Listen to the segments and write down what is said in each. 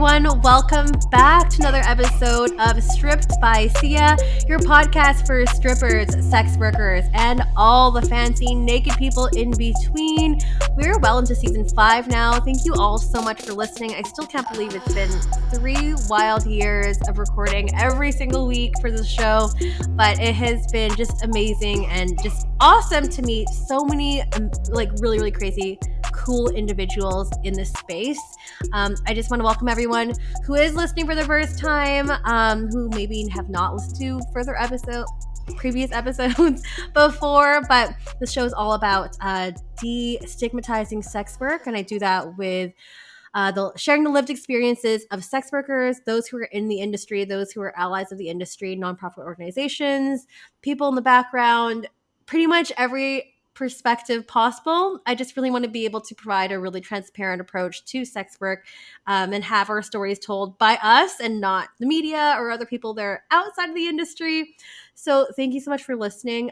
everyone. Welcome back to another episode of Stripped by Sia, your podcast for strippers, sex workers, and all the fancy naked people in between. We're well into season 5 now. Thank you all so much for listening. I still can't believe it's been 3 wild years of recording every single week for the show, but it has been just amazing and just awesome to meet so many really crazy cool individuals in this space. I just want to welcome everyone who is listening for the first time, who maybe have not listened to previous episodes before, but the show is all about destigmatizing sex work, and I do that with sharing the lived experiences of sex workers, those who are in the industry, those who are allies of the industry, nonprofit organizations, people in the background, pretty much every perspective possible. I just really want to be able to provide a really transparent approach to sex work, and have our stories told by us and not the media or other people that are outside of the industry. So thank you so much for listening.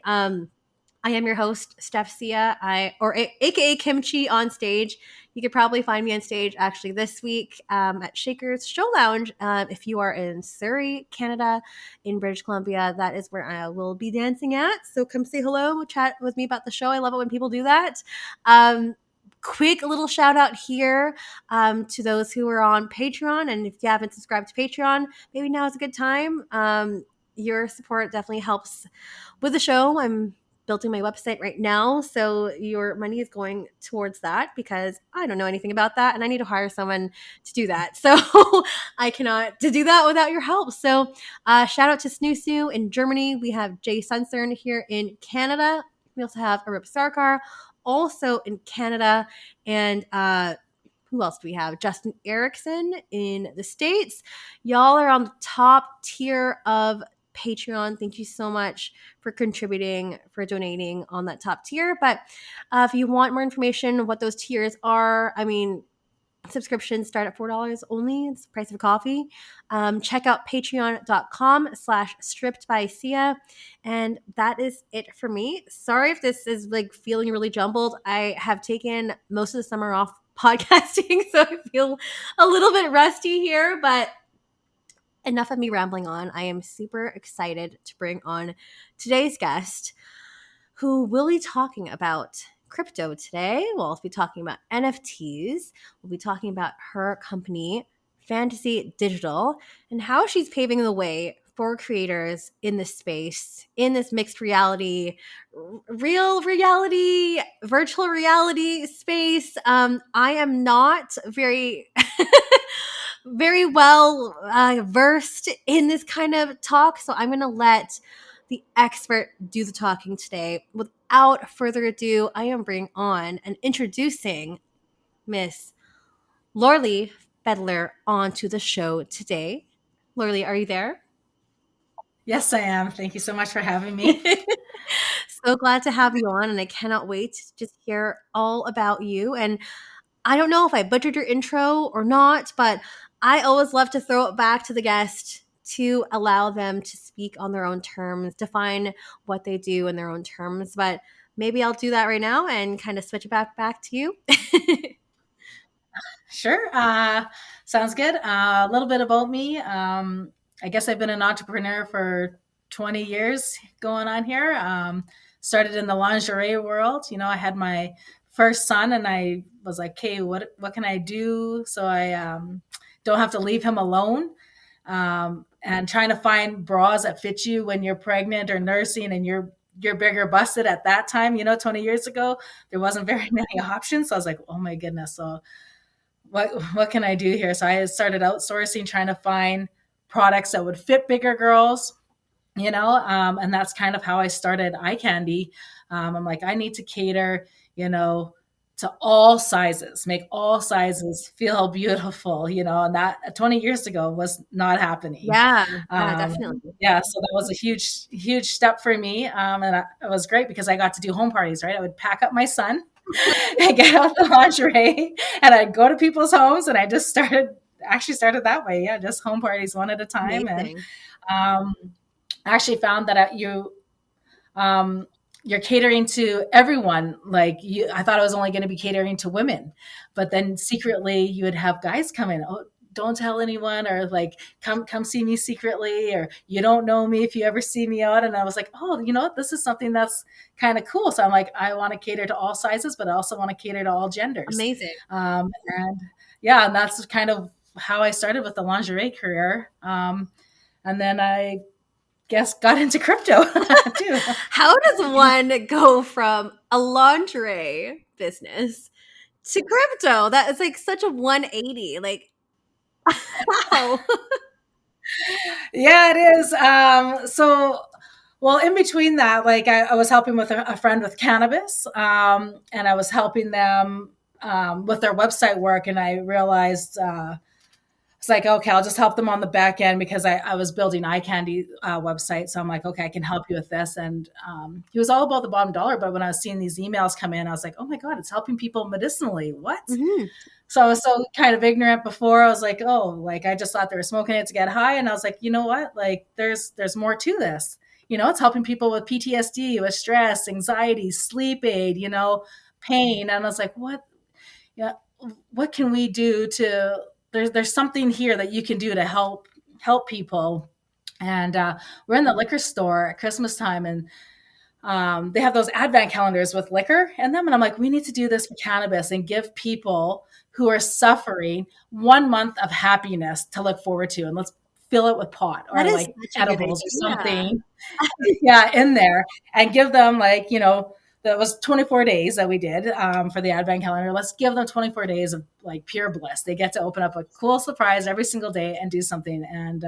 I am your host, Steph Sia, aka Kimchi on stage. You could probably find me on stage actually this week at Shaker's Show Lounge. If you are in Surrey, Canada, in British Columbia, that is where I will be dancing at. So come say hello, chat with me about the show. I love it when people do that. Quick little shout out here to those who are on Patreon. And if you haven't subscribed to Patreon, maybe now is a good time. Your support definitely helps with the show. I'm building my website right now, so your money is going towards that because I don't know anything about that and I need to hire someone to do that. So I cannot to do that without your help. So shout out to Snoosu in Germany. We have Jay Sunsern here in Canada. We also have Arip Sarkar also in Canada, and who else do we have? Justin Erickson in the States. Y'all are on the top tier of Patreon. Thank you so much for contributing, for donating on that top tier. But if you want more information on what those tiers are, I mean, subscriptions start at $4 only. It's the price of a coffee. Check out patreon.com/stripped by Sia. And that is it for me. Sorry if this is like feeling really jumbled. I have taken most of the summer off podcasting, so I feel a little bit rusty here, but enough of me rambling on. I am super excited to bring on today's guest, who will be talking about crypto today. We'll be talking about NFTs. We'll be talking about her company, Fantasy Digital, and how she's paving the way for creators in this space, in this mixed reality, real reality, virtual reality space. I am not very very well versed in this kind of talk, so I'm going to let the expert do the talking today. Without further ado, I am bringing on and introducing Miss Lorilee Fedler onto the show today. Lorilee, are you there? Yes, I am. Thank you so much for having me. So glad to have you on, and I cannot wait to just hear all about you. And I don't know if I butchered your intro or not, but I always love to throw it back to the guest to allow them to speak on their own terms, define what they do in their own terms. But maybe I'll do that right now and kind of switch it back to you. Sure. Sounds good. A little bit about me. I guess I've been an entrepreneur for 20 years going on here. Started in the lingerie world. You know, I had my first son and I was like, okay, what can I do so I don't have to leave him alone? And trying to find bras that fit you when you're pregnant or nursing and you're bigger busted at that time, 20 years ago, there wasn't very many options. So I was like, oh my goodness. So what can I do here? So I started outsourcing, trying to find products that would fit bigger girls, and that's kind of how I started Eye Candy. I'm like, I need to cater, to all sizes, make all sizes feel beautiful, and that 20 years ago was not happening. Yeah, definitely. Yeah, so that was a huge step for me. And it was great because I got to do home parties, right? I would pack up my son and get out the lingerie and I'd go to people's homes and I just started that way. Yeah, just home parties one at a time. Amazing. And I actually found that you're catering to everyone. I thought I was only going to be catering to women, but then secretly you would have guys come in. Oh, don't tell anyone, or like come see me secretly, or you don't know me if you ever see me out. And I was like, oh, you know what, this is something that's kind of cool. So I'm like, I want to cater to all sizes, but I also want to cater to all genders. Amazing. And yeah, and that's kind of how I started with the lingerie career. And then I guess got into crypto too. How does one go from a lingerie business to crypto? That is like such a 180. Like, how? Yeah, it is. Well, in between that, like I was helping with a friend with cannabis, and I was helping them with their website work, and I realized it's like, okay, I'll just help them on the back end because I was building eye candy website. So I'm like, okay, I can help you with this. And he was all about the bottom dollar. But when I was seeing these emails come in, I was like, oh my God, it's helping people medicinally. What? Mm-hmm. So I was so kind of ignorant before. I was like, oh, like I just thought they were smoking it to get high. And I was like, you know what? Like there's more to this. You know, it's helping people with PTSD, with stress, anxiety, sleep aid, you know, pain. And I was like, what? Yeah, what can we do to there's something here that you can do to help people. And we're in the liquor store at Christmas time, and they have those advent calendars with liquor in them. And I'm like, we need to do this for cannabis and give people who are suffering 1 month of happiness to look forward to. And let's fill it with pot or That is like such a good edibles or idea. something. Yeah, in there, and give them like, you know, that was 24 days that we did for the advent calendar. Let's give them 24 days of like pure bliss. They get to open up a cool surprise every single day and do something. And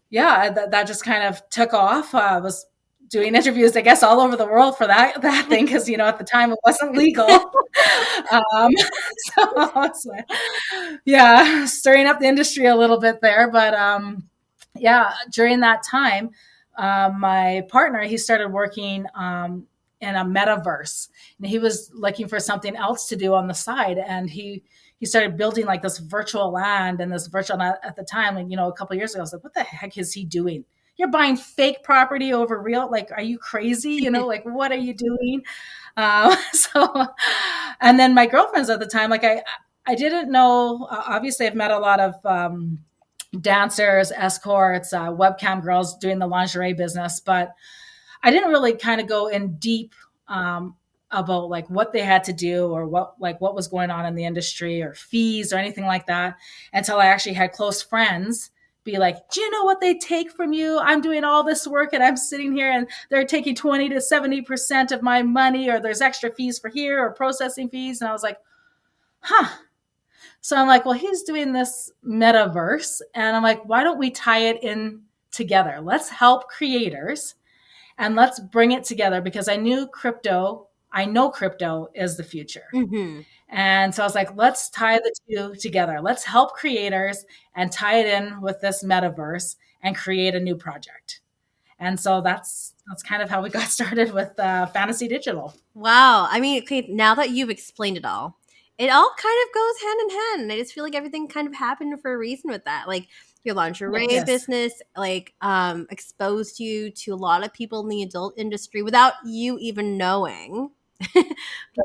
yeah, that just kind of took off. I was doing interviews, I guess, all over the world for that thing because, you know, at the time it wasn't legal. So yeah, stirring up the industry a little bit there. But yeah, during that time, my partner, he started working in a metaverse, and he was looking for something else to do on the side. And he started building like this virtual land and this virtual at the time, like, you know, a couple of years ago, I was like, what the heck is he doing? You're buying fake property over real? Like, are you crazy? You know, like, what are you doing? So, and then my girlfriends at the time, like I didn't know, obviously I've met a lot of, dancers, escorts, webcam girls doing the lingerie business, but I didn't really kind of go in deep about like what they had to do or what was going on in the industry or fees or anything like that until I actually had close friends be like, do you know what they take from you? I'm doing all this work and I'm sitting here and they're taking 20 to 70% of my money, or there's extra fees for here or processing fees. And I was like, huh. So I'm like, well, he's doing this metaverse. And I'm like, why don't we tie it in together? Let's help creators and let's bring it together, because I know crypto is the future. Mm-hmm. And so I was like, let's tie the two together. Let's help creators and tie it in with this metaverse and create a new project. And so that's kind of how we got started with Fantasy Digital. Wow. I mean, okay, now that you've explained it all kind of goes hand in hand. And I just feel like everything kind of happened for a reason with that. Like your lingerie Yes. business, like exposed you to a lot of people in the adult industry without you even knowing. Really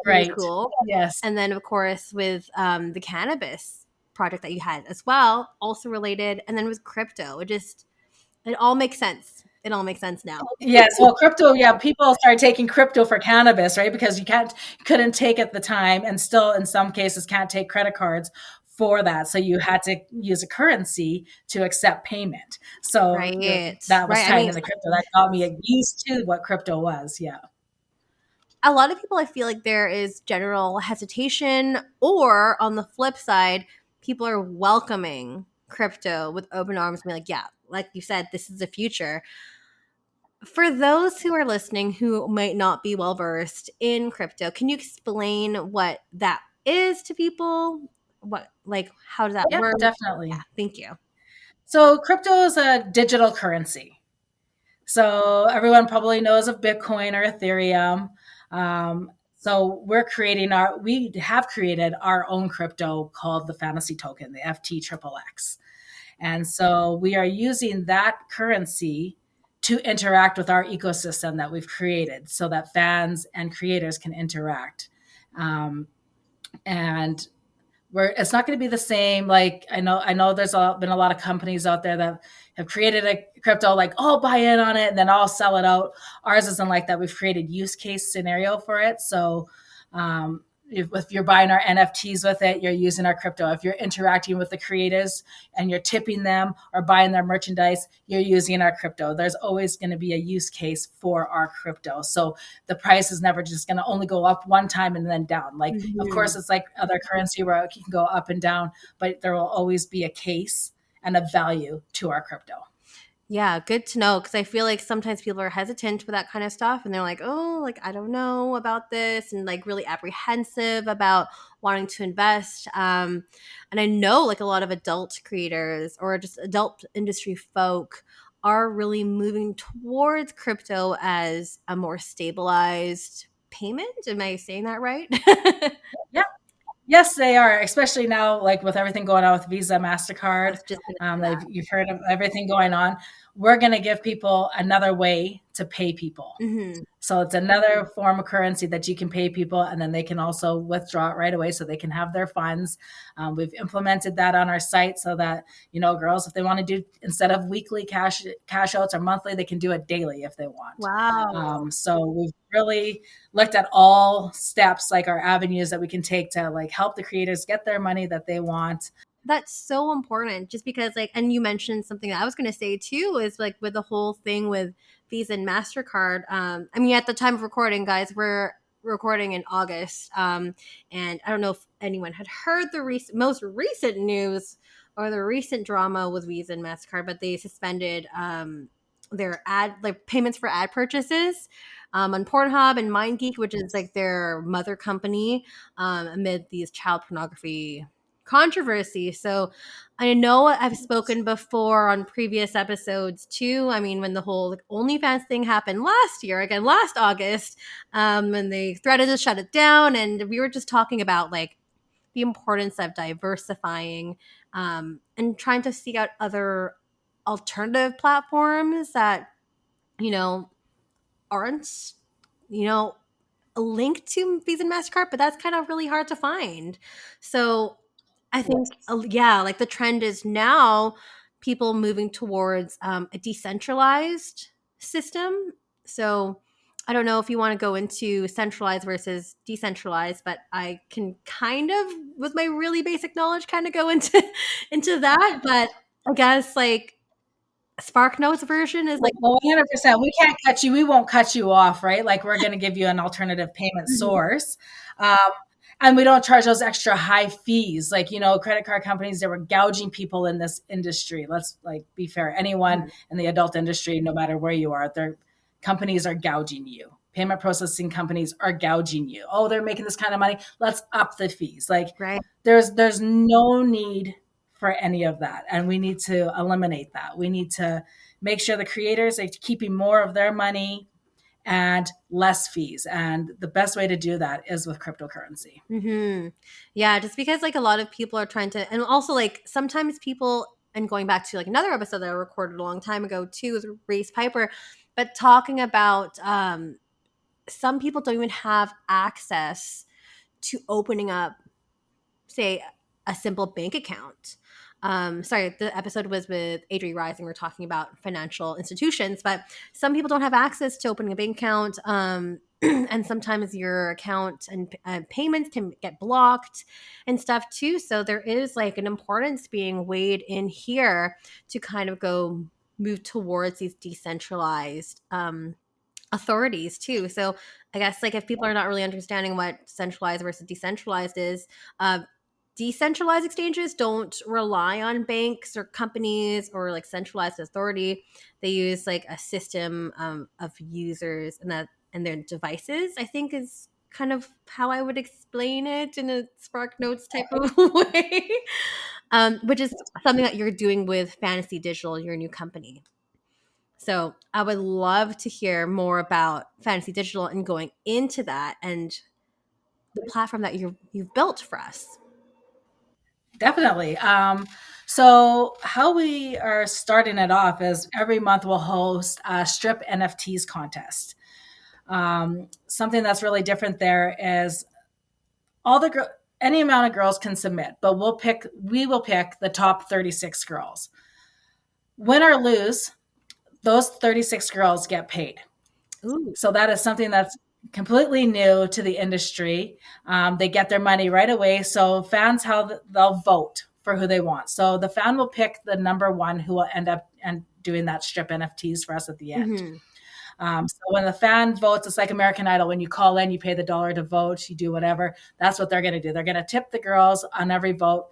Right. cool. Yes. And then of course with the cannabis project that you had as well, also related. And then with crypto, it all makes sense. It all makes sense now. Yes, well, crypto, yeah, people started taking crypto for cannabis, right? Because couldn't take at the time, and still in some cases can't take credit cards for that. So you had to use a currency to accept payment. So Right. that was Right. I tied mean, into crypto. That got me used to what crypto was. Yeah. a lot of people, I feel like there is general hesitation, or on the flip side, people are welcoming crypto with open arms and be like, yeah, like you said, this is the future. For those who are listening who might not be well versed in crypto, can you explain what that is to people? How does that Yeah, work? definitely. Yeah, thank you. So crypto is a digital currency. So everyone probably knows of Bitcoin or Ethereum. So we have created our own crypto called the Fantasy Token, the FTXXX. And so we are using that currency to interact with our ecosystem that we've created so that fans and creators can interact. And it's not going to be the same. Like I know there's been a lot of companies out there that have created a crypto, like, oh, buy in on it and then I'll sell it out. Ours isn't like that. We've created use case scenario for it. So if you're buying our NFTs with it, you're using our crypto. If you're interacting with the creators and you're tipping them or buying their merchandise, you're using our crypto. There's always going to be a use case for our crypto. So the price is never just going to only go up one time and then down. Like, of course, it's like other currency where it can go up and down, but there will always be a case and a value to our crypto. Yeah, good to know, because I feel like sometimes people are hesitant with that kind of stuff and they're like, oh, like, I don't know about this, and like really apprehensive about wanting to invest. And I know like a lot of adult creators or just adult industry folk are really moving towards crypto as a more stabilized payment. Am I saying that right? Yeah. Yes, they are, especially now, like with everything going on with Visa, I MasterCard. was just going to say that. You've heard of everything going on. We're going to give people another way to pay people. Hmm. So it's another form of currency that you can pay people, and then they can also withdraw it right away so they can have their funds. We've implemented that on our site so that, girls, if they want to do, instead of weekly cash outs or monthly, they can do it daily if they want. Wow. So we've really looked at all steps, like our avenues that we can take to like help the creators get their money that they want. That's so important, just because like, and you mentioned something that I was going to say too, is like with the whole thing with Visa and MasterCard. I mean, at the time of recording, guys, we're recording in August. And I don't know if anyone had heard the most recent news or the recent drama with Visa and MasterCard, but they suspended their ad, like payments for ad purchases on Pornhub and MindGeek, which is like their mother company, amid these child pornography controversy. So I know I've spoken before on previous episodes too. I mean, when the whole like, OnlyFans thing happened last year, again last August, and they threatened to shut it down, and we were just talking about like the importance of diversifying, and trying to seek out other alternative platforms that you know aren't you know a link to Visa and MasterCard, but that's kind of really hard to find. So I think, yeah, like the trend is now people moving towards a decentralized system. So I don't know if you want to go into centralized versus decentralized, but I can kind of, with my really basic knowledge, kind of go into into that. But I guess like Spark Notes version is like, Well, 100%. We can't cut you. We won't cut you off, right? Like we're going to give you an alternative payment mhm, source. Um, and we don't charge those extra high fees. Like, credit card companies, they were gouging people in this industry. Let's like be fair. Anyone in the adult industry, no matter where you are, their companies are gouging you. Payment processing companies are gouging you. Oh, they're making this kind of money. Let's up the fees. Like right. there's no need for any of that. And we need to eliminate that. We need to make sure the creators are keeping more of their money and less fees. And the best way to do that is with cryptocurrency. Hmm. Yeah, just because like a lot of people are trying to, and also like sometimes people, and going back to like another episode that I recorded a long time ago too with Race Piper, but talking about some people don't even have access to opening up, say, a simple bank account. Sorry, the episode was with Adri Rising. We're talking about financial institutions, but some people don't have access to opening a bank account. And sometimes your account and payments can get blocked and stuff too. So there is like an importance being weighed in here to kind of go move towards these decentralized authorities too. So I guess like if people are not really understanding what centralized versus decentralized is, decentralized exchanges don't rely on banks or companies or like centralized authority. They use like a system of users and their devices, I think, is kind of how I would explain it in a Spark Notes type of way. Which is something that you're doing with Fantasy Digital, your new company. So I would love to hear more about Fantasy Digital and going into that and the platform that you've built for us. Definitely. So how we are starting it off is every month we'll host a strip NFTs contest. Something that's really different there is all the any amount of girls can submit, but we will pick the top 36 girls. Win or lose, those 36 girls get paid. Ooh. So that is something that's completely new to the industry. They get their money right away. So fans, they'll vote for who they want. So the fan will pick the number one who will end up and doing that strip NFTs for us at the end. So when the fan votes, it's like American Idol. When you call in, you pay the $1 to vote, you do whatever. That's what they're going to do. They're going to tip the girls on every vote.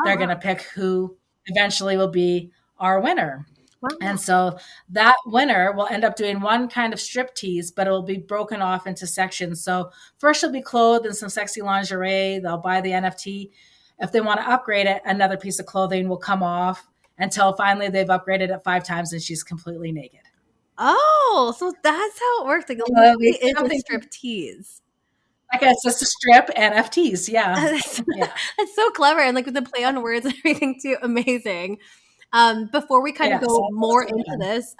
They're going to pick who eventually will be our winner. Wow. And so that winner will end up doing one kind of strip tease, but it will be broken off into sections. So first she'll be clothed in some sexy lingerie. They'll buy the NFT. If they want to upgrade it, another piece of clothing will come off until finally they've upgraded it 5 times and she's completely naked. Oh, so that's how it works. Like, it's it's a something- strip tease. Like it's just a strip NFTs. Yeah. Yeah. That's so clever. And like with the play on words and everything too, amazing. Before we kind of Yeah, go so more that's into this,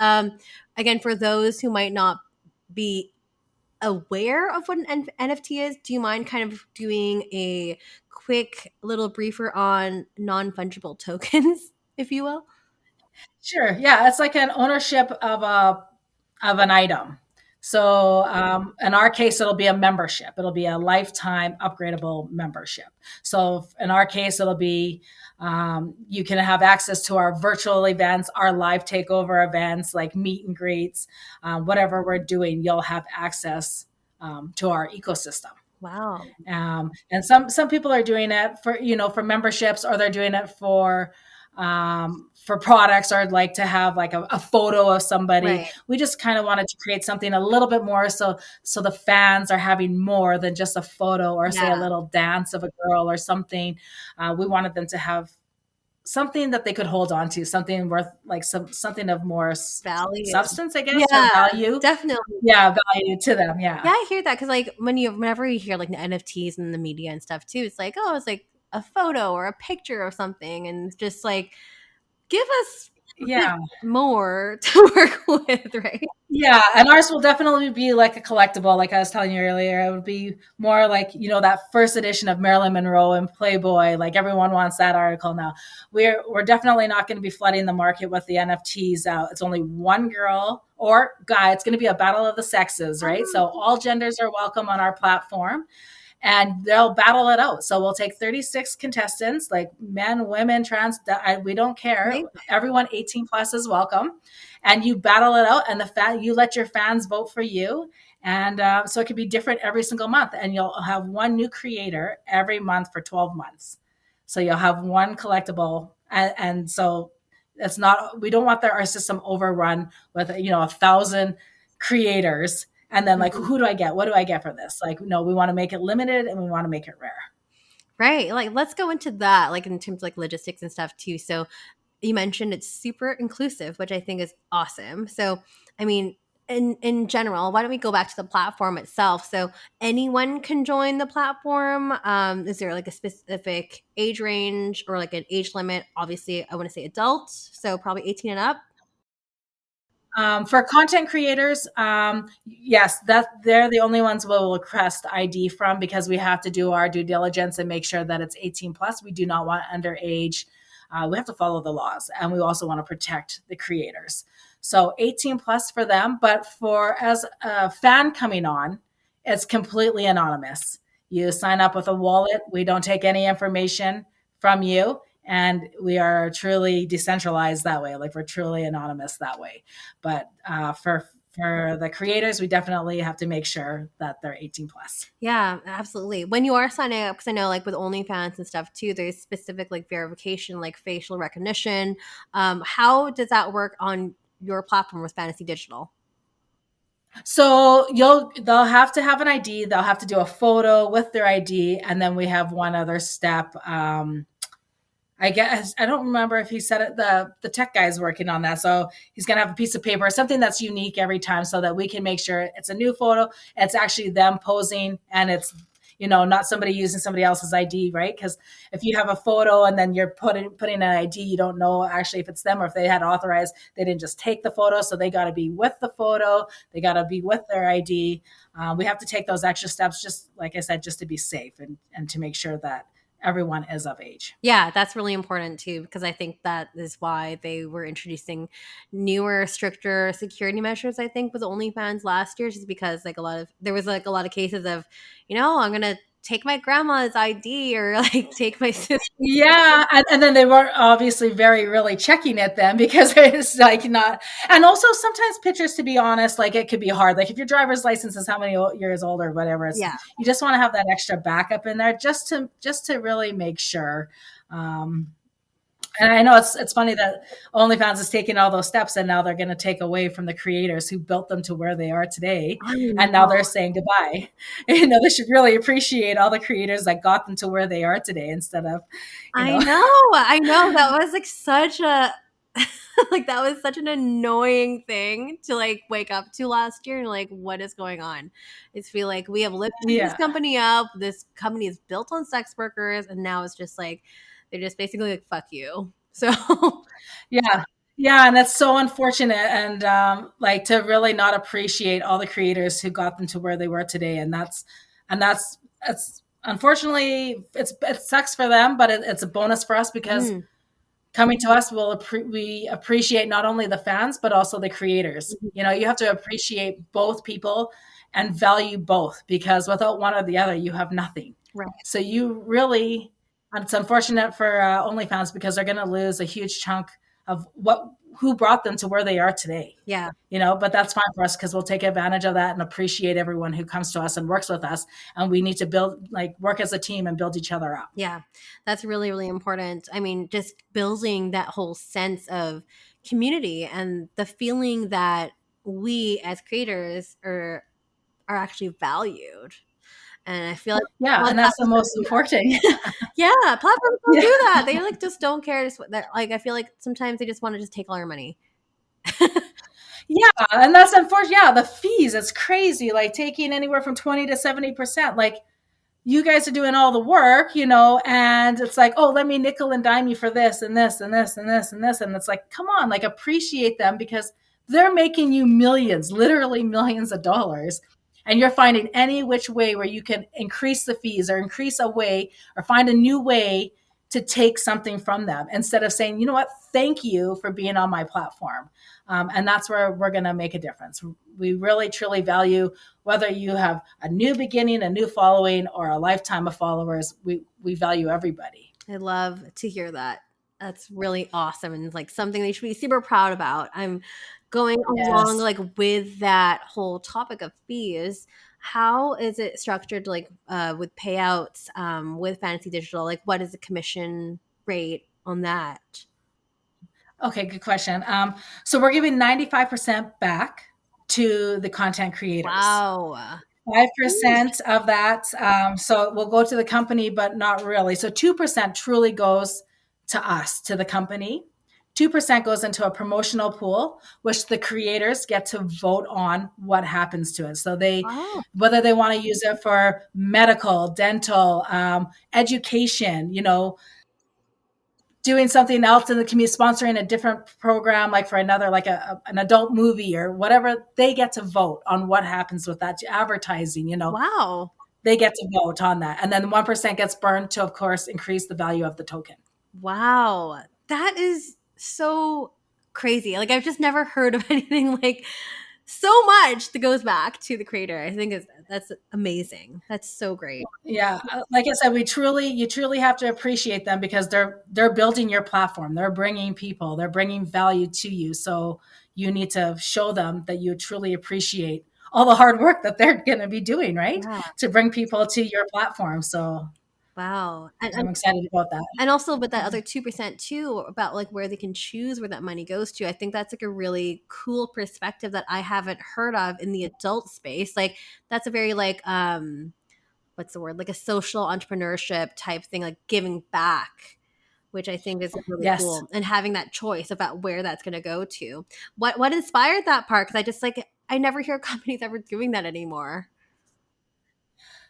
again, for those who might not be aware of what an NFT is, do you mind kind of doing a quick little briefer on non-fungible tokens, if you will? Sure. Yeah, it's like an ownership of an item. So in our case, it'll be a membership. It'll be a lifetime upgradable membership. So in our case, it'll be you can have access to our virtual events, our live takeover events, like meet and greets, whatever we're doing. You'll have access to our ecosystem. Wow. And some people are doing it for memberships, or they're doing it for products, or like to have like a photo of somebody. Right. We just kind of wanted to create something a little bit more so the fans are having more than just a photo or say a little dance of a girl or something. We wanted them to have something that they could hold on to, something worth, like something of more Value. substance, I guess, Yeah, or value. definitely. Yeah, value to them. Yeah. Yeah, I hear that because like whenever you hear like the NFTs in the media and stuff too, it's like, oh, it's like a photo or a picture or something, and just like give us a bit more to work with, right? Yeah, and ours will definitely be like a collectible. Like I was telling you earlier, it would be more like, that first edition of Marilyn Monroe and Playboy. Like everyone wants that article now. We're definitely not going to be flooding the market with the NFTs out. It's only one girl or guy. It's going to be a battle of the sexes, right? So all genders are welcome on our platform. And they'll battle it out. So we'll take 36 contestants, like men, women, trans, we don't care. Right. Everyone 18 plus is welcome. And you battle it out, and you let your fans vote for you. And so it could be different every single month. And you'll have one new creator every month for 12 months. So you'll have one collectible. And so we don't want our system overrun with, 1,000 creators. And then who do I get? What do I get for this? No, we want to make it limited and we want to make it rare. Right. Like, let's go into that, like in terms of like logistics and stuff too. So you mentioned it's super inclusive, which I think is awesome. So, I mean, in general, why don't we go back to the platform itself? So anyone can join the platform. Is there like a specific age range or like an age limit? Obviously, I want to say adult. So probably 18 and up. For content creators, yes, they're the only ones we'll request ID from, because we have to do our due diligence and make sure that it's 18 plus. We do not want underage. We have to follow the laws, and we also want to protect the creators. So 18 plus for them, but as a fan coming on, it's completely anonymous. You sign up with a wallet. We don't take any information from you. And we are truly decentralized that way. Like we're truly anonymous that way. But for the creators, we definitely have to make sure that they're 18 plus. Yeah, absolutely. When you are signing up, because I know like with OnlyFans and stuff too, there's specific like verification, like facial recognition. How does that work on your platform with Fantasy Digital? So they'll have to have an ID. They'll have to do a photo with their ID. And then we have one other step. I guess I don't remember if he said it. The tech guy is working on that, so he's gonna have a piece of paper, something that's unique every time, so that we can make sure it's a new photo. It's actually them posing, and it's not somebody using somebody else's ID, right? Because if you have a photo and then you're putting an ID, you don't know actually if it's them or if they had authorized. They didn't just take the photo, so they got to be with the photo. They got to be with their ID. We have to take those extra steps, just like I said, just to be safe and to make sure that everyone is of age. Yeah, that's really important too, because I think that is why they were introducing newer, stricter security measures. I think with OnlyFans last year, just because there was like a lot of cases of, I'm gonna take my grandma's ID or like take my sister. Yeah, and then they weren't obviously very really checking it then because it's like not. And also sometimes pictures, to be honest, like it could be hard. Like if your driver's license is how many years old or whatever, Yeah, you just want to have that extra backup in there just to really make sure. Um, and I know it's funny that OnlyFans is taking all those steps, and now they're going to take away from the creators who built them to where they are today, I and now know. they're saying goodbye. They should really appreciate all the creators that got them to where they are today, instead of, you I know, know. I know. That was like such a like that was such an annoying thing to like wake up to last year and like what is going on? I just feel like we have lifted this yeah, company up. This company is built on sex workers and now it's just like they're just basically like fuck you. So yeah, yeah, and that's so unfortunate, and like to really not appreciate all the creators who got them to where they were today, and that's it's unfortunately it sucks for them, but it's a bonus for us because mm, coming to us we appreciate not only the fans but also the creators. You have to appreciate both people and value both, because without one or the other you have nothing. right. So you really, it's unfortunate for OnlyFans because they're going to lose a huge chunk of who brought them to where they are today. Yeah. But that's fine for us because we'll take advantage of that and appreciate everyone who comes to us and works with us. And we need to work as a team and build each other up. Yeah. That's really, really important. I mean, just building that whole sense of community and the feeling that we as creators are actually valued. And I feel like Yeah, and that's the platforms don't most do that. important. Yeah, platforms don't Yeah. do that. They like just don't care. Like I feel like sometimes they just want to just take all your money. Yeah, and that's unfortunate. Yeah, the fees, it's crazy. Like taking anywhere from 20 to 70%. Like you guys are doing all the work, and it's like, oh, let me nickel and dime you for this and this and this and this and this. And it's like, come on, like appreciate them because they're making you millions, literally millions of dollars. And you're finding any which way where you can increase the fees or increase a way or find a new way to take something from them instead of saying, you know what, thank you for being on my platform. And that's where we're going to make a difference. We really, truly value whether you have a new beginning, a new following, or a lifetime of followers. We value everybody. I love to hear that. That's really awesome and like something they should be super proud about. I'm going along Yes. like with that whole topic of fees. How is it structured like with payouts with Fantasy Digital? Like what is the commission rate on that? Okay, good question. So we're giving 95% back to the content creators. Wow. Ooh. 5% of that, so will go to the company, but not really. So 2% truly goes to us, to the company. 2% goes into a promotional pool, which the creators get to vote on what happens to it. So Oh, whether they want to use it for medical, dental, education, doing something else in the community, sponsoring a different program, like for another, like an adult movie or whatever, they get to vote on what happens with that advertising, wow. they get to vote on that. And then 1% gets burned to, of course, increase the value of the token. Wow. That is so crazy. Like I've just never heard of anything like so much that goes back to the creator. I think that's amazing. That's so great. Yeah. Like I said, you truly have to appreciate them because they're building your platform. They're bringing people, they're bringing value to you. So you need to show them that you truly appreciate all the hard work that they're going to be doing, right? Yeah. To bring people to your platform. So Wow. I'm excited about that. And also with that other 2% too, about like where they can choose where that money goes to. I think that's like a really cool perspective that I haven't heard of in the adult space. Like that's a very like what's the word? Like a social entrepreneurship type thing, like giving back, which I think is really Yes. cool. And having that choice about where that's going to go to. What inspired that part? Because I just like I never hear companies ever doing that anymore.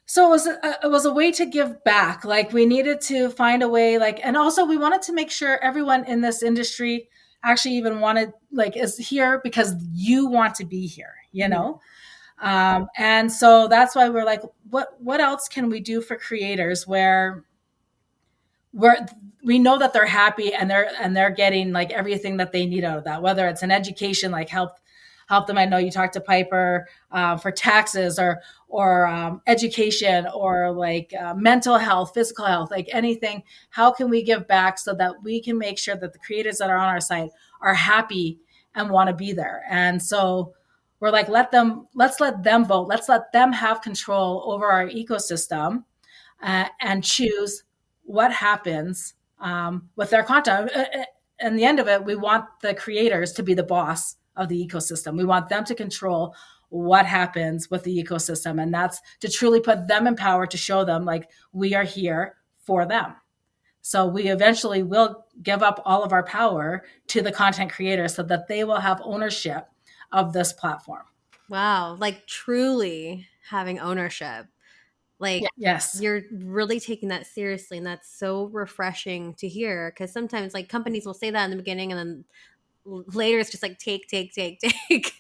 So it was a way to give back. Like we needed to find a way, like, and also we wanted to make sure everyone in this industry actually even wanted, like, is here because you want to be here. And so that's why we're like, what else can we do for creators where we're we know that they're happy and they're getting like everything that they need out of that, whether it's an education, like help them. I know you talked to Piper for taxes or education or like mental health, physical health, like anything. How can we give back so that we can make sure that the creators that are on our site are happy and want to be there? And so we're like, let's let them vote. Let's let them have control over our ecosystem and choose what happens with their content. In the end of it, we want the creators to be the boss of the ecosystem. We want them to control what happens with the ecosystem. And that's to truly put them in power, to show them like we are here for them. So we eventually will give up all of our power to the content creators so that they will have ownership of this platform. Wow, like truly having ownership. Like Yes. you're really taking that seriously, and that's so refreshing to hear, because sometimes like companies will say that in the beginning and then later it's just like take, take, take, take.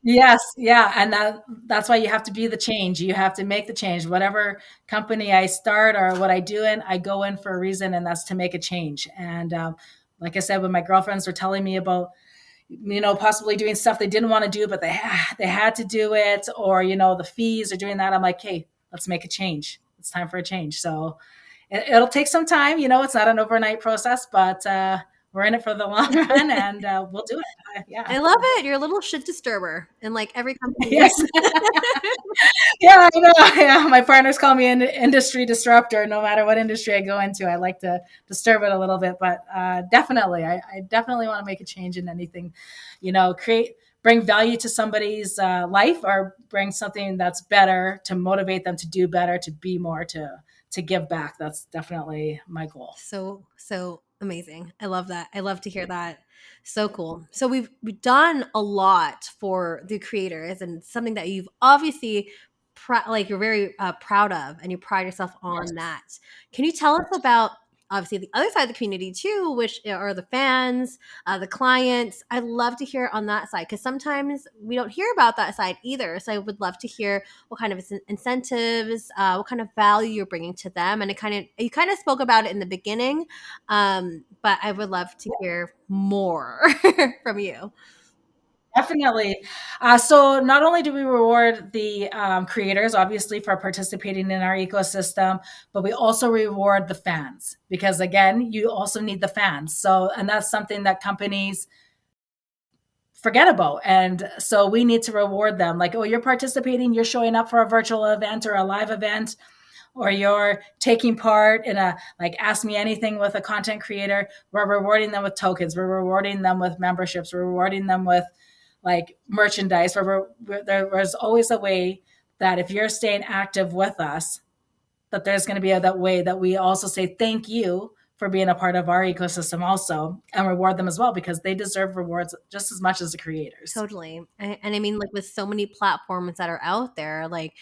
Yes, yeah, and that's why you have to be the change. You have to make the change. Whatever company I start or what I do in, I go in for a reason, and that's to make a change. And like I said, when my girlfriends were telling me about, possibly doing stuff they didn't want to do, but they had to do it, or the fees or doing that, I'm like, hey, let's make a change. It's time for a change. So it'll take some time. It's not an overnight process, but we're in it for the long run, and we'll do it. Yeah. I love it. You're a little shit disturber in like every company. Yes. Yeah, I know. Yeah, my partners call me an industry disruptor. No matter what industry I go into, I like to disturb it a little bit. But definitely, I definitely want to make a change in anything. Bring value to somebody's life, or bring something that's better to motivate them to do better, to be more, to give back. That's definitely my goal. So amazing. I love that. I love to hear that. So cool. So we've done a lot for the creators, and something that you've obviously like you're very proud of, and you pride yourself on Yes. that. Can you tell us about obviously the other side of the community too, which are the fans, the clients? I'd love to hear on that side, because sometimes we don't hear about that side either. So I would love to hear what kind of incentives, what kind of value you're bringing to them. And you kind of spoke about it in the beginning, but I would love to hear more from you. Definitely. So not only do we reward the creators, obviously, for participating in our ecosystem, but we also reward the fans, because again, you also need the fans. So, and that's something that companies forget about. And so we need to reward them, like, oh, you're participating, you're showing up for a virtual event or a live event, or you're taking part in a like ask me anything with a content creator. We're rewarding them with tokens, we're rewarding them with memberships, we're rewarding them with like merchandise. There's always a way that if you're staying active with us, that there's going to be that way that we also say thank you for being a part of our ecosystem also, and reward them as well, because they deserve rewards just as much as the creators. Totally. And I mean, like with so many platforms that are out there, like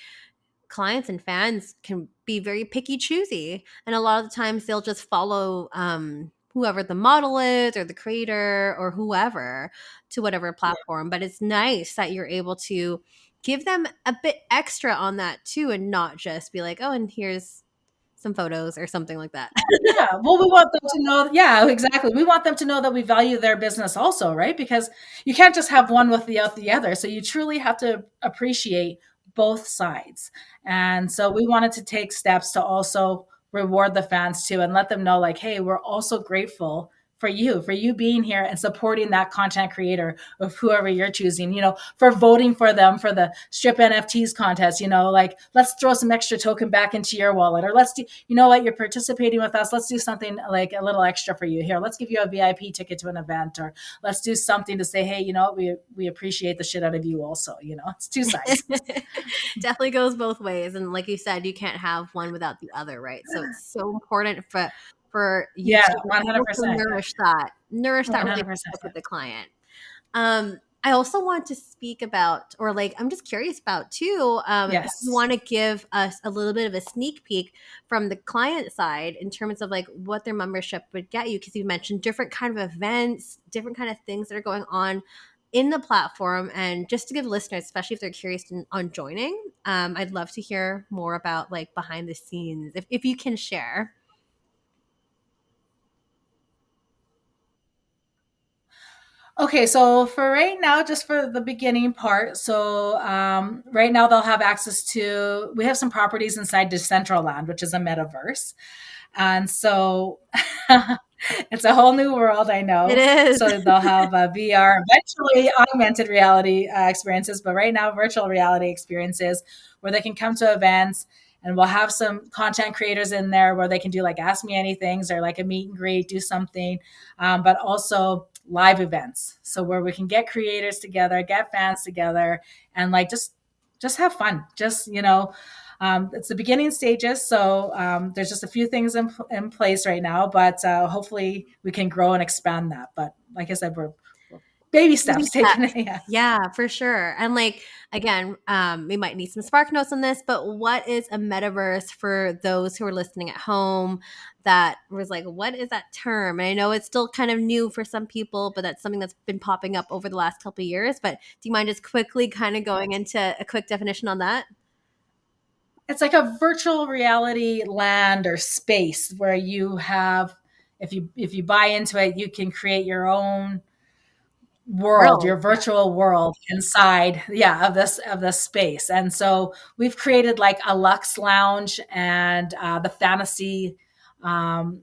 clients and fans can be very picky choosy, and a lot of the times they'll just follow whoever the model is or the creator or whoever to whatever platform. But it's nice that you're able to give them a bit extra on that too, and not just be like, oh, and here's some photos or something like that. Yeah, well, we want them to know. Yeah, exactly. We want them to know that we value their business also, right? Because you can't just have one without the other. So you truly have to appreciate both sides. And so we wanted to take steps to also reward the fans too, and let them know like, hey, we're also grateful for you being here and supporting that content creator of whoever you're choosing, for voting for them for the strip NFTs contest, like let's throw some extra token back into your wallet, or let's do, what, you're participating with us, let's do something like a little extra for you here. Let's give you a VIP ticket to an event, or let's do something to say, hey, we appreciate the shit out of you also, it's two sides. Definitely goes both ways. And like you said, you can't have one without the other, right? So it's so important for you Yeah, to also 100%. nourish that relationship 100%. with the client. I also want to speak about, or like, I'm just curious about too, if Yes. you want to give us a little bit of a sneak peek from the client side in terms of like what their membership would get you, because you mentioned different kind of events, different kind of things that are going on in the platform. And just to give listeners, especially if they're curious on joining, I'd love to hear more about like behind the scenes, if you can share. Okay, so for right now, just for the beginning part, so right now they'll have access to, we have some properties inside Decentraland, which is a metaverse. And so it's a whole new world, I It know. is. So they'll have VR, eventually augmented reality experiences, but right now virtual reality experiences where they can come to events, and we'll have some content creators in there where they can do like ask me anythings or like a meet and greet, do something, but also live events. So where we can get creators together, get fans together, and like just have fun. Just it's the beginning stages, so there's just a few things in place right now, but hopefully we can grow and expand that. But like I said, we're baby Baby steps taking it. steps. Yeah. Yeah, for sure. And like again, we might need some spark notes on this, but what is a metaverse for those who are listening at home that was like, what is that term? And I know it's still kind of new for some people, but that's something that's been popping up over the last couple of years. But do you mind just quickly kind of going into a quick definition on that? It's like a virtual reality land or space where you have, if you buy into it, you can create your own world, World. your virtual world inside, yeah, of this space. And so we've created like a Lux Lounge and the fantasy um,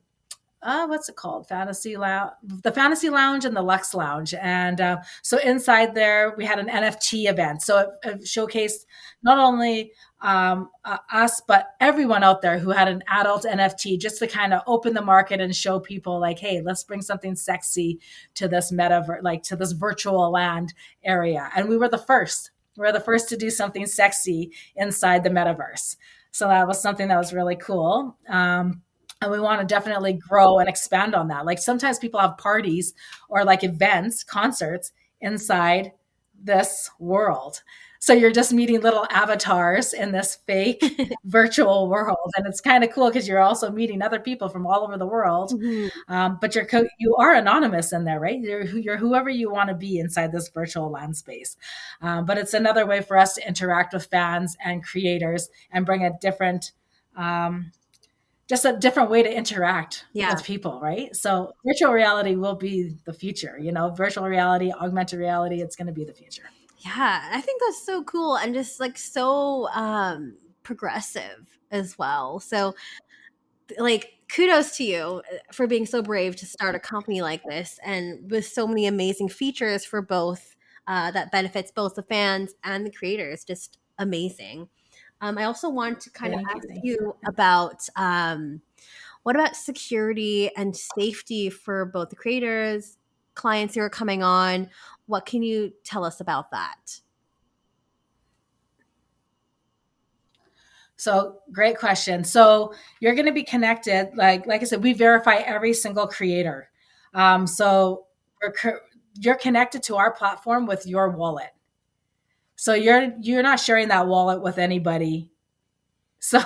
what's it called? The Fantasy Lounge and the Lux Lounge. And so inside there, we had an NFT event. So it showcased not only us, but everyone out there who had an adult NFT, just to kind of open the market and show people like, hey, let's bring something sexy to this metaverse, like to this virtual land area. And we were the first. We were the first to do something sexy inside the metaverse. So that was something that was really cool. And we want to definitely grow and expand on that. Like sometimes people have parties or like events, concerts inside this world. So you're just meeting little avatars in this fake virtual world. And it's kind of cool because you're also meeting other people from all over the world. Mhm. But you are anonymous in there, right? You're whoever you want to be inside this virtual land space. But it's another way for us to interact with fans and creators and bring a different, just a different way to interact Yeah. with people, right? So virtual reality will be the future, virtual reality, augmented reality, it's going to be the future. Yeah, I think that's so cool and just like so progressive as well. So like kudos to you for being so brave to start a company like this and with so many amazing features for both that benefits both the fans and the creators. Just amazing. I also want to kind of Thank you. ask Thank you. you about what about security and safety for both the creators, clients who are coming on? What can you tell us about that? So great question. So you're going to be connected. Like I said, we verify every single creator. So you're connected to our platform with your wallet. So you're not sharing that wallet with anybody. So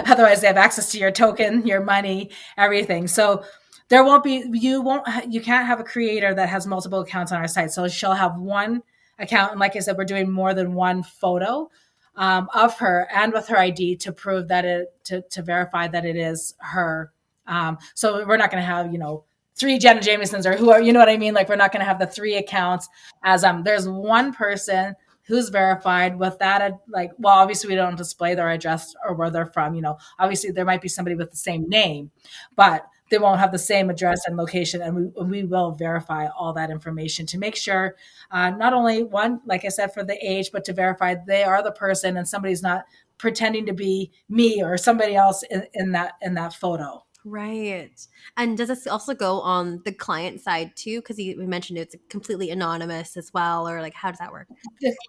otherwise they have access to your token, your money, everything. So you can't have a creator that has multiple accounts on our site. So she'll have one account. And like I said, we're doing more than one photo of her and with her ID to prove that to verify that it is her. So we're not going to have, three Jenna Jamesons or who are, you know what I mean? Like we're not going to have the three accounts as there's one person who's verified with that. Like, well, obviously we don't display their address or where they're from. Obviously there might be somebody with the same name, but they won't have the same address and location. And we will verify all that information to make sure not only one, like I said, for the age, but to verify they are the person and somebody's not pretending to be me or somebody else in that photo. Right. And does this also go on the client side too? Because we mentioned it's completely anonymous as well, or like how does that work?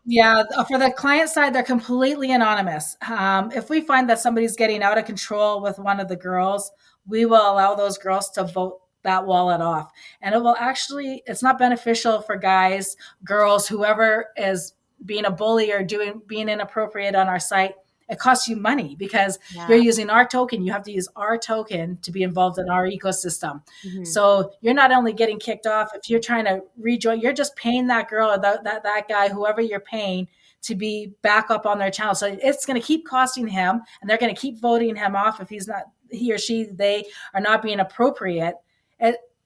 Yeah, for the client side, they're completely anonymous. If we find that somebody's getting out of control with one of the girls, we will allow those girls to vote that wallet off. And it's not beneficial for guys, girls, whoever is being a bully or being inappropriate on our site. It costs you money because you're Yeah. using our token. You have to use our token to be involved in our ecosystem. Mhm. So you're not only getting kicked off if you're trying to rejoin, you're just paying that girl or that guy, whoever you're paying, to be back up on their channel. So it's going to keep costing him, and they're going to keep voting him off if he or she, they are not being appropriate.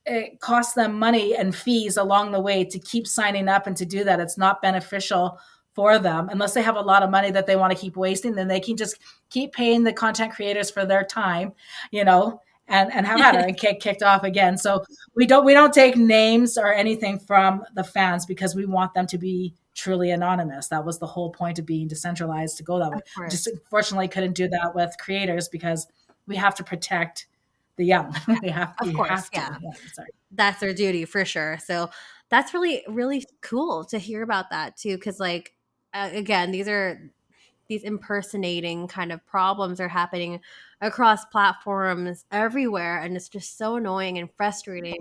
it costs them money and fees along the way to keep signing up and to do that. It's not beneficial for them unless they have a lot of money that they want to keep wasting. Then they can just keep paying the content creators for their time, and have at her and get kicked off again. So we don't take names or anything from the fans because we want them to be truly anonymous. That was the whole point of being decentralized, to go that way. Just unfortunately couldn't do that with creators because we have to protect the young. we have, Of we course, have to. yeah. Sorry. That's their duty for sure. So that's really, really cool to hear about that too. Cause like, again, these impersonating kind of problems are happening across platforms everywhere, and it's just so annoying and frustrating,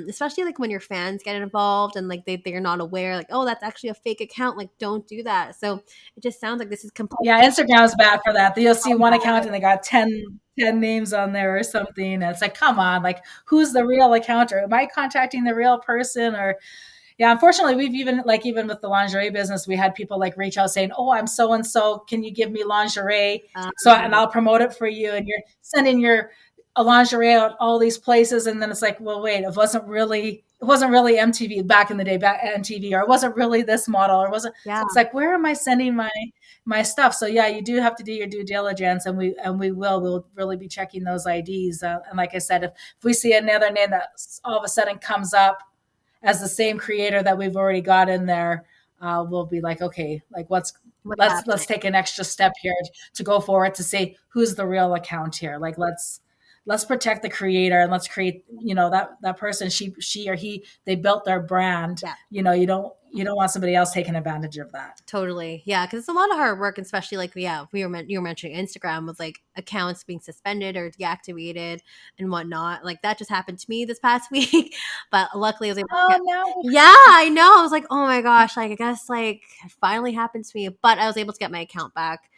especially like when your fans get involved and like they're not aware, like, oh, that's actually a fake account, like don't do that. So it just sounds like this is completely Yeah, Instagram's bad for that. You'll see one account and they got 10 names on there or something. And it's like, come on, like who's the real account? Or am I contacting the real person? Or yeah, unfortunately, we've even with the lingerie business, we had people like reach out saying, "Oh, I'm so and so. Can you give me lingerie? And I'll promote it for you." And you're sending your lingerie out all these places, and then it's like, well, wait, it wasn't really MTV back in the day, back MTV, or it wasn't really this model, or wasn't. yeah. It's like, where am I sending my stuff? So yeah, you do have to do your due diligence, and we'll really be checking those IDs. And like I said, if we see another name that all of a sudden comes up as the same creator that we've already got in there, we'll be like, okay, like let's take an extra step here to go forward to say who's the real account here. Like let's protect the creator and let's create, that person, she or he, they built their brand. Yeah. You don't want somebody else taking advantage of that. Totally. Yeah. Cause it's a lot of hard work, especially like, you were mentioning Instagram with like accounts being suspended or deactivated and whatnot. Like that just happened to me this past week, but luckily I was able to get, No. yeah, I know. I was like, oh my gosh, like I guess like it finally happened to me, but I was able to get my account back.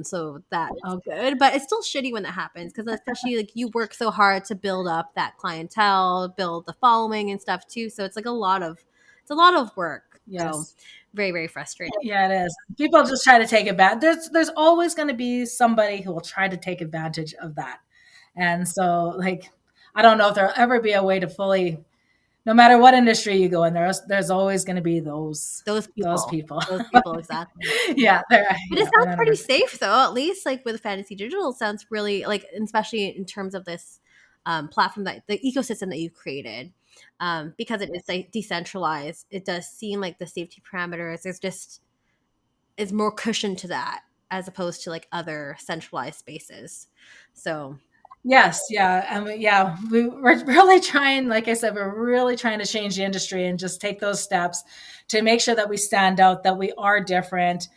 So that is good, but it's still shitty when that happens. Cause especially like you work so hard to build up that clientele, build the following and stuff too. So it's like it's a lot of work. Yes. So very, very frustrating. Yeah, it is. People just try to take advantage. There's always going to be somebody who will try to take advantage of that. And so, like, I don't know if there'll ever be a way to fully, no matter what industry you go in, there's always going to be those people. Exactly. Yeah. But it sounds pretty safe though, at least like with Fantasy Digital. It sounds really like, especially in terms of this platform, that the ecosystem that you've created. Because it is like decentralized, it does seem like the safety parameters is more cushion to that as opposed to like other centralized spaces. So yes, yeah, and we're really trying. Like I said, we're really trying to change the industry and just take those steps to make sure that we stand out, that we are different.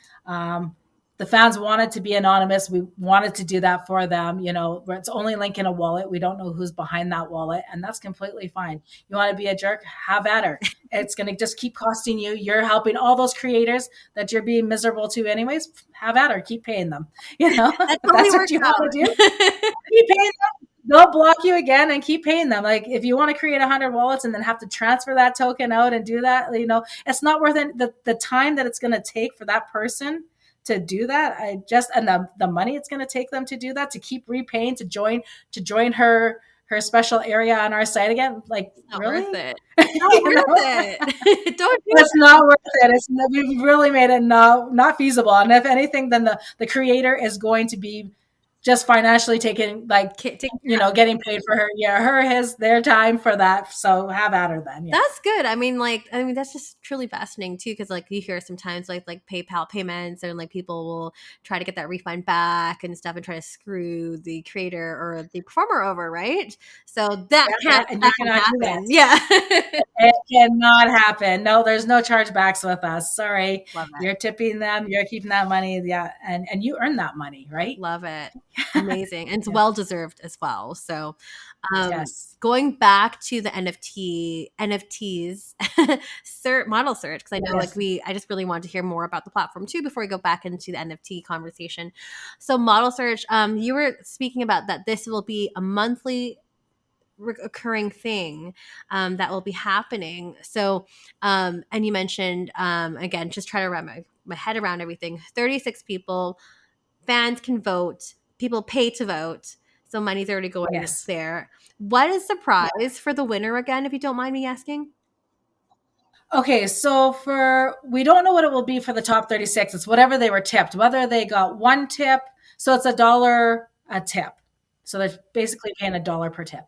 The fans wanted to be anonymous. We wanted to do that for them. Where it's only linked in a wallet. We don't know who's behind that wallet, and that's completely fine. You want to be a jerk? Have at her. It's going to just keep costing you. You're helping all those creators that you're being miserable to anyways. Have at her. Keep paying them. that that's what you want to do. Keep paying them. They'll block you again and keep paying them. Like if you want to create 100 wallets and then have to transfer that token out and do that, it's not worth it. The time that it's going to take for that person to do that, and the money it's going to take them to do that, to keep repaying, to join her special area on our site again. Like, not really? worth it. Not worth it. Don't do It's not worth it. We've really made it not feasible. And if anything, then the creator is going to be just financially getting paid for their time for that. So have at her then. Yeah. That's good. I mean, that's just truly fascinating too, because like you hear sometimes like PayPal payments, and like people will try to get that refund back and stuff and try to screw the creator or the performer over, right? So that can't happen. Yeah. It cannot happen. No, there's no chargebacks with us. Sorry. You're tipping them. You're keeping that money. Yeah. And you earn that money, right? Love it. Amazing. And it's well-deserved as well. So yes. Going back to the NFTease model search, because I know I just really wanted to hear more about the platform too before we go back into the NFT conversation. So model search, you were speaking about that this will be a monthly recurring thing that will be happening. So and you mentioned again, just try to wrap my head around everything. 36 people, fans can vote, people pay to vote. So money's already going Yes. there. What is the prize for the winner again, if you don't mind me asking? Okay, so we don't know what it will be for the top 36. It's whatever they were tipped, whether they got one tip. So it's $1 a tip. So they're basically paying $1 per tip.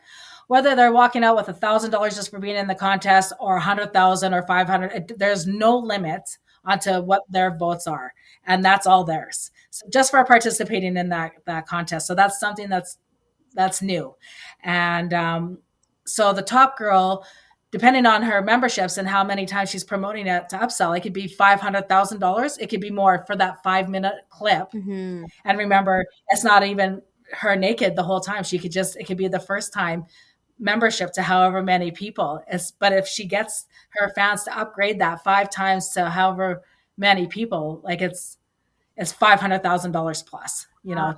Whether they're walking out with $1,000 just for being in the contest, or 100,000 or 500, there's no limit onto what their votes are, and that's all theirs. So just for participating in that contest. So that's something that's new, and so the top girl, depending on her memberships and how many times she's promoting it to upsell, it could be $500,000. It could be more for that 5-minute clip. Mm-hmm. And remember, it's not even her naked the whole time. It could be the first time membership to however many people. But if she gets her fans to upgrade that 5 times to however many people, like it's $500,000 plus,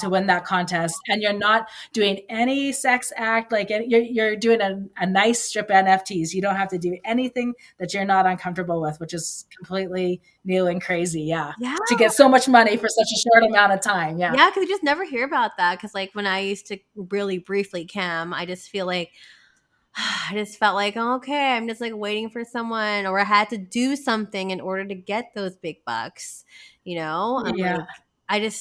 to win that contest. And you're not doing any sex act, like you're doing a nice strip NFTs. You don't have to do anything that you're not uncomfortable with, which is completely new and crazy. Yeah. To get so much money for such a short amount of time. Yeah. Yeah, because you just never hear about that. Because like when I used to really briefly cam, I just feel like I just felt like, oh, okay, I'm just like waiting for someone, or I had to do something in order to get those big bucks, Yeah. Like,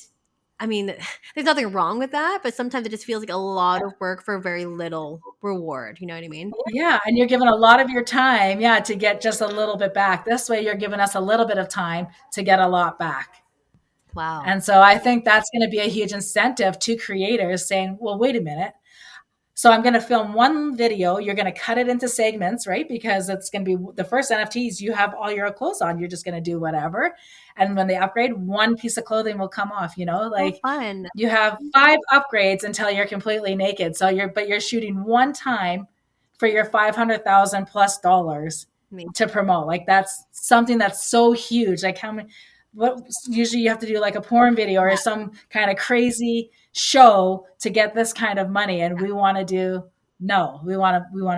I mean, there's nothing wrong with that, but sometimes it just feels like a lot of work for very little reward. You know what I mean? Yeah. And you're giving a lot of your time, to get just a little bit back. This way you're giving us a little bit of time to get a lot back. Wow. And so I think that's going to be a huge incentive to creators saying, well, wait a minute. So I'm going to film one video. You're going to cut it into segments, right? Because it's going to be the first NFTs. You have all your clothes on. You're just going to do whatever. And when they upgrade, one piece of clothing will come off, like fun. You have 5 upgrades until you're completely naked. So you're shooting one time for your $500,000 plus to promote. Like that's something that's so huge. Like what usually you have to do like a porn video or some kind of crazy show to get this kind of money, and we want to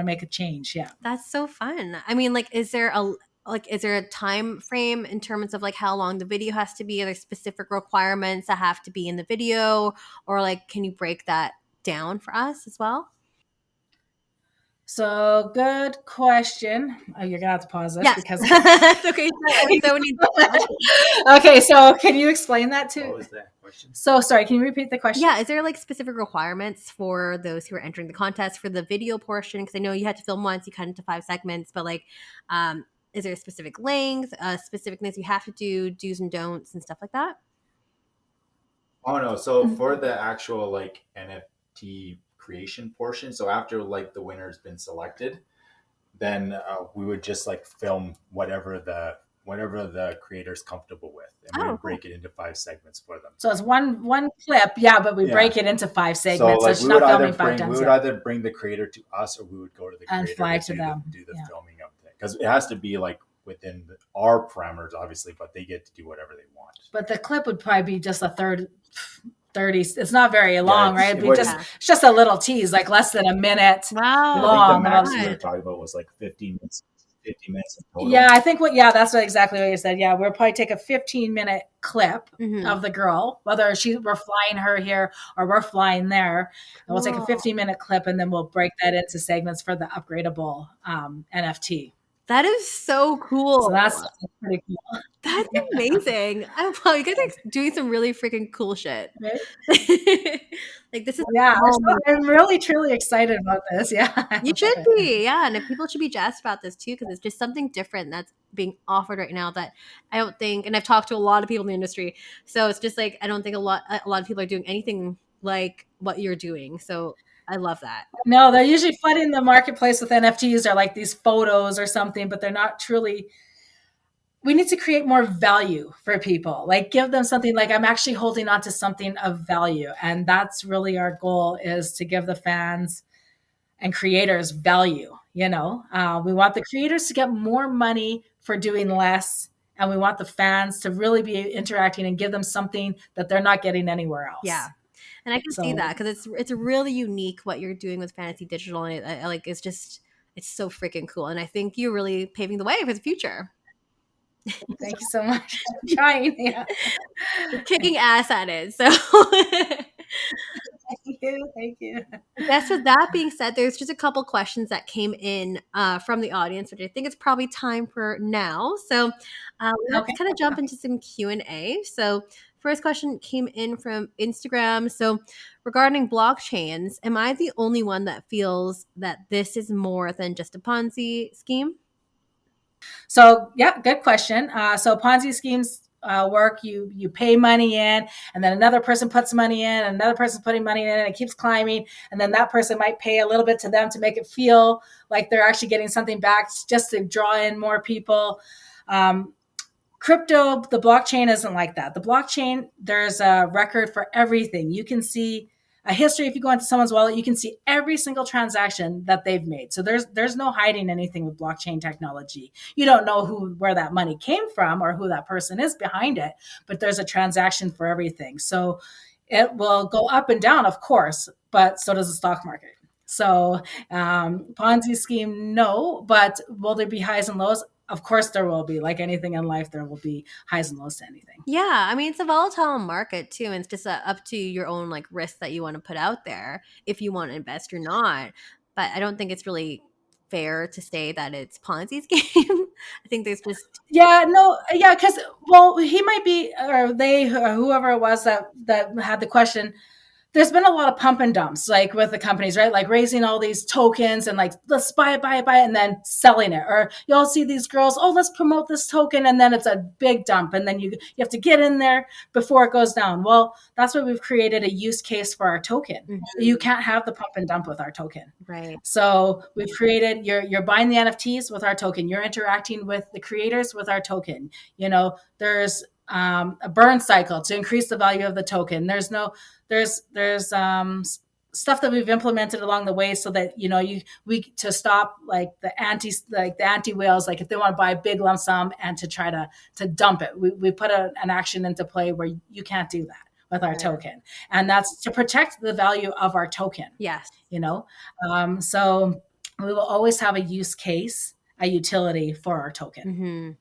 make a change. Yeah, that's so fun. I mean, like, is there a time frame in terms of like how long the video has to be? Are there specific requirements that have to be in the video, or like can you break that down for us as well? So good question. Oh, you're gonna have to pause this because that's okay. Okay, so can you explain that too? What was that question? So sorry, can you repeat the question? Yeah, is there like specific requirements for those who are entering the contest for the video portion? Because I know you had to film once, you cut into 5 segments, but like, is there a specific length, specific things you have to do, do's and don'ts, and stuff like that? Oh no! So for the actual like NFT creation portion, so after like the winner's been selected, then we would just like film whatever the creator's comfortable with, and we would break it into 5 segments for them. So it's one clip, but we break it into 5 segments. So like it's not filming 5 times. We would either bring the creator to us, or we would go to the creator and fly to them. Do the filming of it, because it has to be like within our parameters, obviously, but they get to do whatever they want. But the clip would probably be just a 30. It's not very long, right? It's just a little tease, like less than a minute long. I think the max we were talking about was like 15 minutes. 50 minutes in total. Yeah, I think that's exactly what you said. Yeah, we'll probably take a 15-minute clip of the girl, whether we're flying her here or we're flying there. And we'll take a 15-minute clip, and then we'll break that into segments for the upgradable NFT. That is so cool. So that's pretty cool. That's amazing. Wow, you guys are doing some really freaking cool shit. Right? Like this is I'm really truly excited about this. Yeah. You should be. Yeah. And people should be jazzed about this too, because it's just something different that's being offered right now that I don't think, and I've talked to a lot of people in the industry. So it's just like I don't think a lot of people are doing anything like what you're doing. So I love that. No, they're usually flooding the marketplace with NFTs or like these photos or something, but they're not truly. We need to create more value for people, like give them something like I'm actually holding on to something of value. And that's really our goal, is to give the fans and creators value. We want the creators to get more money for doing less. And we want the fans to really be interacting and give them something that they're not getting anywhere else. Yeah. And I can see that, because it's really unique what you're doing with Fantasy Digital. And it's so freaking cool. And I think you're really paving the way for the future. Thank you so much. I'm trying. Yeah. You're kicking ass at it. So you. Thank you. I guess with that being said, there's just a couple questions that came in from the audience, which I think it's probably time for now. So let's Okay. kind of jump into some Q&A. So first question came in from Instagram. So regarding blockchains, am I the only one that feels that this is more than just a Ponzi scheme? So yeah, good question. So Ponzi schemes work. You pay money in, and then another person puts money in, and another person's putting money in, and it keeps climbing. And then that person might pay a little bit to them to make it feel like they're actually getting something back, just to draw in more people. Crypto, the blockchain isn't like that. The blockchain, there's a record for everything. You can see a history. If you go into someone's wallet, you can see every single transaction that they've made. So there's no hiding anything with blockchain technology. You don't know where that money came from or who that person is behind it, but there's a transaction for everything. So it will go up and down, of course, but so does the stock market. So Ponzi scheme, no, but will there be highs and lows? Of course there will be. Like anything in life, there will be highs and lows to anything. Yeah, I mean, it's a volatile market too, and it's just up to your own like risk that you want to put out there if you want to invest or not. But I don't think it's really fair to say that it's Ponzi scheme. I think there's just because well, he might be, or they, or whoever it was that had the question. There's been a lot of pump and dumps, like with the companies, right? Like raising all these tokens and like, let's buy it, and then selling it. Or you all see these girls, oh, let's promote this token. And then it's a big dump. And then you have to get in there before it goes down. Well, that's why we've created a use case for our token. Mm-hmm. You can't have the pump and dump with our token. Right. So we've created, you're buying the NFTs with our token. You're interacting with the creators with our token. There's a burn cycle to increase the value of the token. There's stuff that we've implemented along the way so that we to stop like the anti whales, like if they want to buy a big lump sum and to try to dump it, we put an action into play where you can't do that with our token, and that's to protect the value of our token. Yes. So we will always have a use case, a utility for our token. Mm-hmm.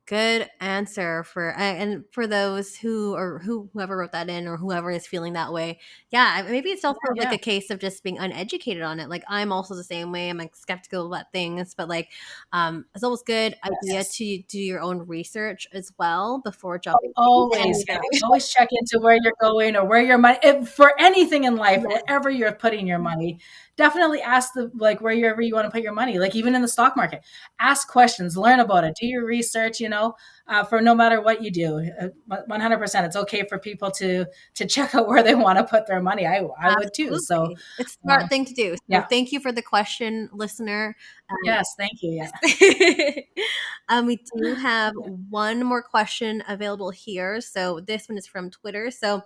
Good answer and for those whoever wrote that in or whoever is feeling that way. Yeah, maybe it's also like a case of just being uneducated on it. Like I'm also the same way. I'm like skeptical about things, but like it's always good idea to do your own research as well before jumping. Always check into where you're going or where your money for anything in life, wherever you're putting your money. Definitely ask wherever you want to put your money, like even in the stock market, ask questions, learn about it, do your research, for no matter what you do, 100%. It's okay for people to check out where they want to put their money. I would too. So it's a smart thing to do. So thank you for the question, listener. Yes, thank you. Yeah. We do have one more question available here. So this one is from Twitter. So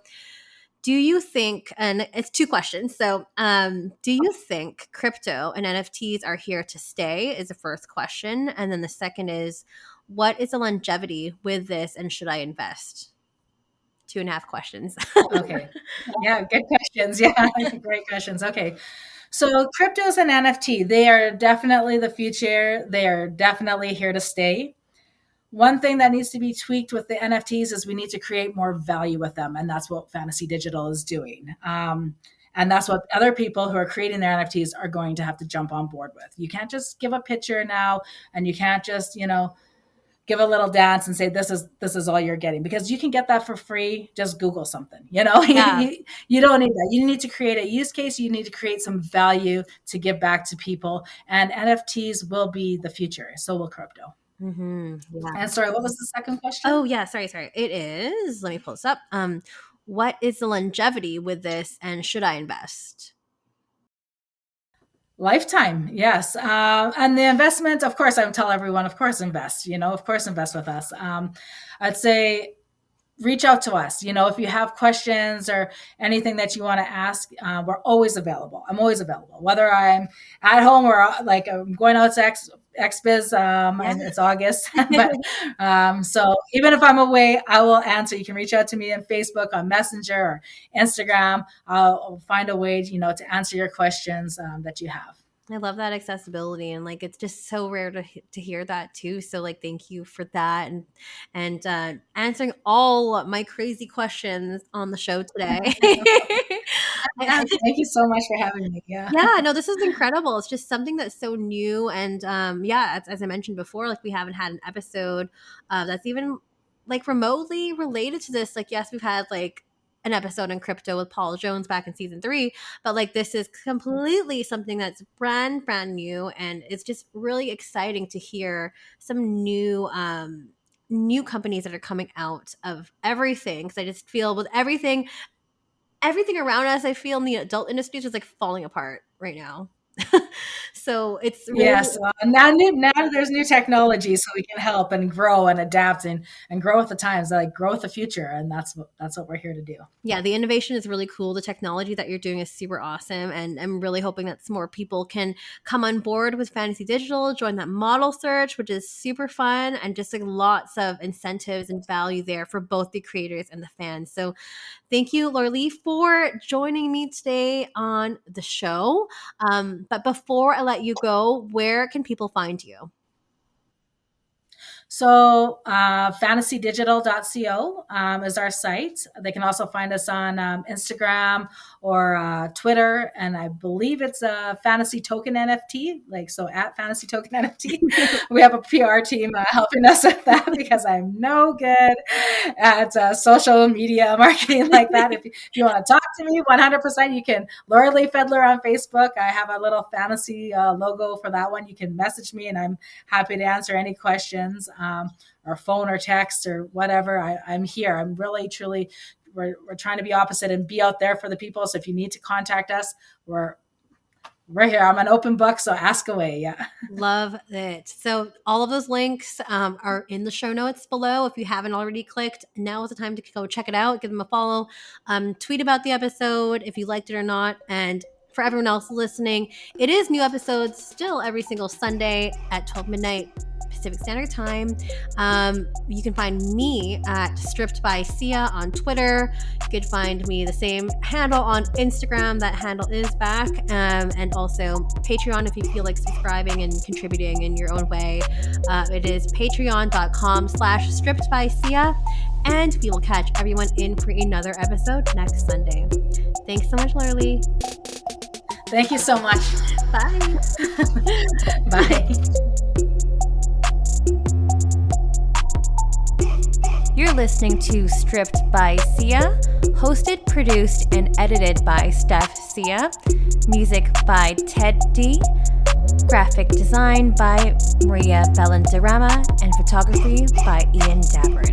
do you think, and it's two questions. So do you think crypto and NFTs are here to stay is the first question. And then the second is, what is the longevity with this and should I invest? 2.5 questions. Okay. Yeah, good questions. Yeah, great questions. Okay. So cryptos and NFT, they are definitely the future. They are definitely here to stay. One thing that needs to be tweaked with the NFTs is we need to create more value with them. And that's what Fantasy Digital is doing. And that's what other people who are creating their NFTs are going to have to jump on board with. You can't just give a picture now, and you can't just, give a little dance and say, this is all you're getting, because you can get that for free. Just Google something, you don't need that. You need to create a use case. You need to create some value to give back to people, and NFTs will be the future. So will crypto. Mm-hmm. Yeah. And sorry, what was the second question? Oh yeah, sorry. It is. Let me pull this up. What is the longevity with this, and should I invest? Lifetime, yes. And the investment, of course, I would tell everyone, of course, invest. Invest with us. I'd say reach out to us. If you have questions or anything that you want to ask, we're always available. I'm always available, whether I'm at home or like I'm going out to XBiz, and it's August. But so even if I'm away, I will answer. You can reach out to me on Facebook, on Messenger, or Instagram. I'll find a way, to answer your questions that you have. I love that accessibility, and like it's just so rare to hear that too. So like thank you for that and answering all my crazy questions on the show today. Thank you so much for having me. Yeah. Yeah, no, this is incredible. It's just something that's so new. And yeah, as I mentioned before, like we haven't had an episode that's even like remotely related to this. Like, yes, we've had like an episode on crypto with Paul Jones back in season 3, but like this is completely something that's brand new. And it's just really exciting to hear some new companies that are coming out of everything. Because I just feel with everything around us, I feel in the adult industry is just like falling apart right now. So it's really, Yes. Now there's new technology, so we can help and grow and adapt and grow with the times, like grow with the future, and that's what we're here to do. yeah, the innovation is really cool. The technology that you're doing is super awesome, and I'm really hoping that some more people can come on board with Fantasy Digital, join that model search, which is super fun, and just like lots of incentives and value there for both the creators and the fans. So thank you, Lorilee, for joining me today on the show. But before I let you go, where can people find you? So fantasydigital.co is our site. They can also find us on Instagram or Twitter, and I believe it's a Fantasy Token NFT, like so at Fantasy Token NFT. We have a PR team helping us with that because I'm no good at social media marketing like that. If you want to talk to me, 100%, you can. Lorilee Fedler on Facebook. I have a little fantasy logo for that one. You can message me, and I'm happy to answer any questions. Or phone or text or whatever. I'm here. I'm really, truly, we're trying to be opposite and be out there for the people. So if you need to contact us, we're here. I'm an open book, so ask away. Yeah. Love it. So all of those links are in the show notes below. If you haven't already clicked, now is the time to go check it out. Give them a follow. Tweet about the episode if you liked it or not. And for everyone else listening, it is new episodes still every single Sunday at 12 midnight Pacific Standard Time. You can find me at Stripped by Sia on Twitter. You could find me the same handle on Instagram. That handle is back. And also Patreon if you feel like subscribing and contributing in your own way. It is patreon.com/Stripped by Sia. And we will catch everyone in for another episode next Sunday. Thanks so much, Lorilee. Thank you so much. Bye. Bye. You're listening to Stripped by Sia, hosted, produced, and edited by Steph Sia. Music by Ted D. Graphic design by Maria Bellandarama, and photography by Ian Dabry.